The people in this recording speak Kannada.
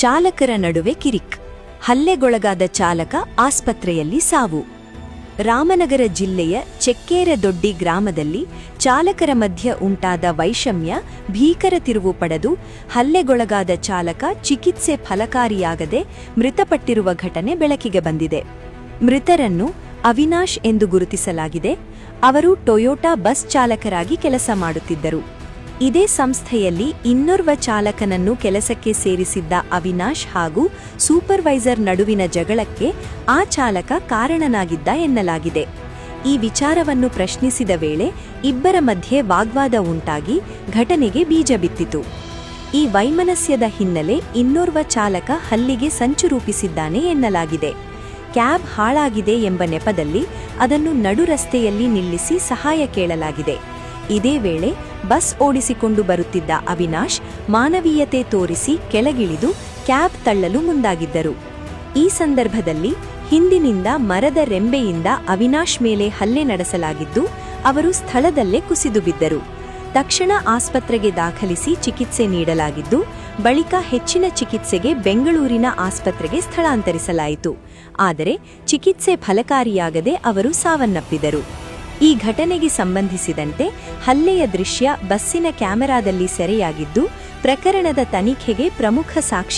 ಚಾಲಕರ ನಡುವೆ ಕಿರಿಕ್. ಹಲ್ಲೆಗೊಳಗಾದ ಚಾಲಕ ಆಸ್ಪತ್ರೆಯಲ್ಲಿ ಸಾವು. ರಾಮನಗರ ಜಿಲ್ಲೆಯ ಚೆಕ್ಕೇರದೊಡ್ಡಿ ಗ್ರಾಮದಲ್ಲಿ ಚಾಲಕರ ಮಧ್ಯೆ ಉಂಟಾದ ವೈಷಮ್ಯ ಭೀಕರ ತಿರುವು ಪಡೆದು ಹಲ್ಲೆಗೊಳಗಾದ ಚಾಲಕ ಚಿಕಿತ್ಸೆ ಫಲಕಾರಿಯಾಗದೆ ಮೃತಪಟ್ಟಿರುವ ಘಟನೆ ಬೆಳಕಿಗೆ ಬಂದಿದೆ. ಮೃತರನ್ನು ಅವಿನಾಶ್ ಎಂದು ಗುರುತಿಸಲಾಗಿದೆ. ಅವರು ಟೊಯೋಟಾ ಬಸ್ ಚಾಲಕರಾಗಿ ಕೆಲಸ ಮಾಡುತ್ತಿದ್ದರು. ಇದೇ ಸಂಸ್ಥೆಯಲ್ಲಿ ಇನ್ನೋರ್ವ ಚಾಲಕನನ್ನು ಕೆಲಸಕ್ಕೆ ಸೇರಿಸಿದ್ದ ಅವಿನಾಶ್ ಹಾಗೂ ಸೂಪರ್ವೈಸರ್ ನಡುವಿನ ಜಗಳಕ್ಕೆ ಆ ಚಾಲಕ ಕಾರಣನಾಗಿದ್ದ ಎನ್ನಲಾಗಿದೆ. ಈ ವಿಚಾರವನ್ನು ಪ್ರಶ್ನಿಸಿದ ವೇಳೆ ಇಬ್ಬರ ಮಧ್ಯೆ ವಾಗ್ವಾದ ಉಂಟಾಗಿ ಘಟನೆಗೆ ಬೀಜ ಬಿತ್ತಿತು. ಈ ವೈಮನಸ್ಯದ ಹಿನ್ನೆಲೆ ಇನ್ನೋರ್ವ ಚಾಲಕ ಹಲ್ಲಿಗೆ ಸಂಚು ರೂಪಿಸಿದ್ದಾನೆ ಎನ್ನಲಾಗಿದೆ. ಕ್ಯಾಬ್ ಹಾಳಾಗಿದೆ ಎಂಬ ನೆಪದಲ್ಲಿ ಅದನ್ನು ನಡು ರಸ್ತೆಯಲ್ಲಿ ನಿಲ್ಲಿಸಿ ಸಹಾಯ ಕೇಳಲಾಗಿದೆ. ಇದೇ ವೇಳೆ ಬಸ್ ಓಡಿಸಿಕೊಂಡು ಬರುತ್ತಿದ್ದ ಅವಿನಾಶ್ ಮಾನವೀಯತೆ ತೋರಿಸಿ ಕೆಳಗಿಳಿದು ಕ್ಯಾಬ್ ತಳ್ಳಲು ಮುಂದಾಗಿದ್ದರು. ಈ ಸಂದರ್ಭದಲ್ಲಿ ಹಿಂದಿನಿಂದ ಮರದ ರೆಂಬೆಯಿಂದ ಅವಿನಾಶ್ ಮೇಲೆ ಹಲ್ಲೆ ನಡೆಸಲಾಗಿದ್ದು, ಅವರು ಸ್ಥಳದಲ್ಲೇ ಕುಸಿದು ಬಿದ್ದರು. ತಕ್ಷಣ ಆಸ್ಪತ್ರೆಗೆ ದಾಖಲಿಸಿ ಚಿಕಿತ್ಸೆ ನೀಡಲಾಗಿದ್ದು, ಬಳಿಕ ಹೆಚ್ಚಿನ ಚಿಕಿತ್ಸೆಗೆ ಬೆಂಗಳೂರಿನ ಆಸ್ಪತ್ರೆಗೆ ಸ್ಥಳಾಂತರಿಸಲಾಯಿತು. ಆದರೆ ಚಿಕಿತ್ಸೆ ಫಲಕಾರಿಯಾಗದೆ ಅವರು ಸಾವನ್ನಪ್ಪಿದರು. ಈ ಘಟನೆಗೆ ಸಂಬಂಧಿಸಿದಂತೆ ಹಲ್ಲೆಯ ದೃಶ್ಯ ಬಸ್ಸಿನ ಕ್ಯಾಮೆರಾದಲ್ಲಿ ಸೆರೆಯಾಗಿದ್ದು, ಪ್ರಕರಣದ ತನಿಖೆಗೆ ಪ್ರಮುಖ ಸಾಕ್ಷಿ